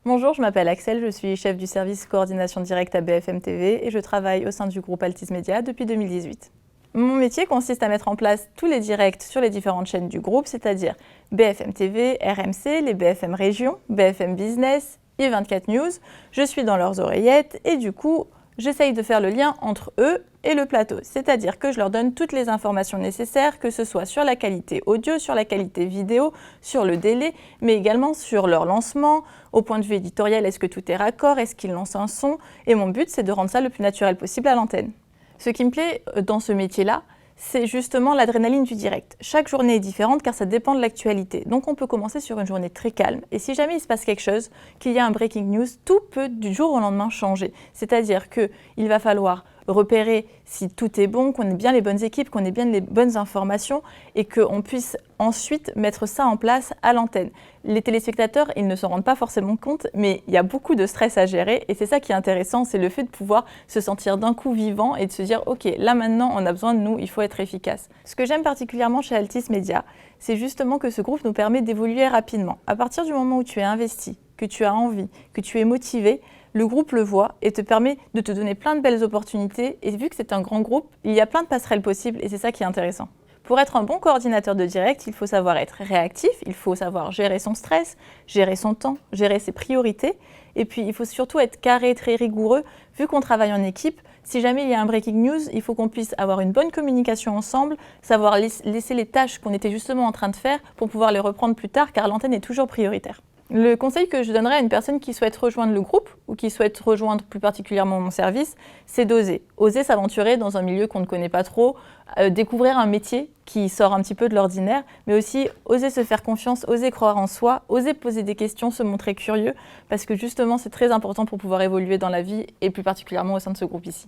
Bonjour, je m'appelle Axel, je suis chef du service coordination directe à BFM TV et je travaille au sein du groupe Altice Media depuis 2018. Mon métier consiste à mettre en place tous les directs sur les différentes chaînes du groupe, c'est-à-dire BFM TV, RMC, les BFM Régions, BFM Business, i24 News. Je suis dans leurs oreillettes et du coup, j'essaye de faire le lien entre eux et le plateau, c'est-à-dire que je leur donne toutes les informations nécessaires, que ce soit sur la qualité audio, sur la qualité vidéo, sur le délai, mais également sur leur lancement, au point de vue éditorial, est-ce que tout est raccord, est-ce qu'ils lancent un son, et mon but c'est de rendre ça le plus naturel possible à l'antenne. Ce qui me plaît dans ce métier-là, c'est justement l'adrénaline du direct. Chaque journée est différente car ça dépend de l'actualité. Donc on peut commencer sur une journée très calme. Et si jamais il se passe quelque chose, qu'il y a un breaking news, tout peut du jour au lendemain changer. C'est-à-dire qu'il va falloir repérer si tout est bon, qu'on ait bien les bonnes équipes, qu'on ait bien les bonnes informations et qu'on puisse ensuite mettre ça en place à l'antenne. Les téléspectateurs, ils ne s'en rendent pas forcément compte, mais il y a beaucoup de stress à gérer et c'est ça qui est intéressant, c'est le fait de pouvoir se sentir d'un coup vivant et de se dire « Ok, là maintenant, on a besoin de nous, il faut être efficace ». Ce que j'aime particulièrement chez Altice Media, c'est justement que ce groupe nous permet d'évoluer rapidement. À partir du moment où tu es investi, que tu as envie, que tu es motivé, le groupe le voit et te permet de te donner plein de belles opportunités. Et vu que c'est un grand groupe, il y a plein de passerelles possibles et c'est ça qui est intéressant. Pour être un bon coordinateur de direct, il faut savoir être réactif, il faut savoir gérer son stress, gérer son temps, gérer ses priorités. Et puis, il faut surtout être carré, très rigoureux. Vu qu'on travaille en équipe, si jamais il y a un breaking news, il faut qu'on puisse avoir une bonne communication ensemble, savoir laisser les tâches qu'on était justement en train de faire pour pouvoir les reprendre plus tard, car l'antenne est toujours prioritaire. Le conseil que je donnerais à une personne qui souhaite rejoindre le groupe ou qui souhaite rejoindre plus particulièrement mon service, c'est d'oser. Oser s'aventurer dans un milieu qu'on ne connaît pas trop, découvrir un métier qui sort un petit peu de l'ordinaire, mais aussi oser se faire confiance, oser croire en soi, oser poser des questions, se montrer curieux, parce que justement c'est très important pour pouvoir évoluer dans la vie et plus particulièrement au sein de ce groupe ici.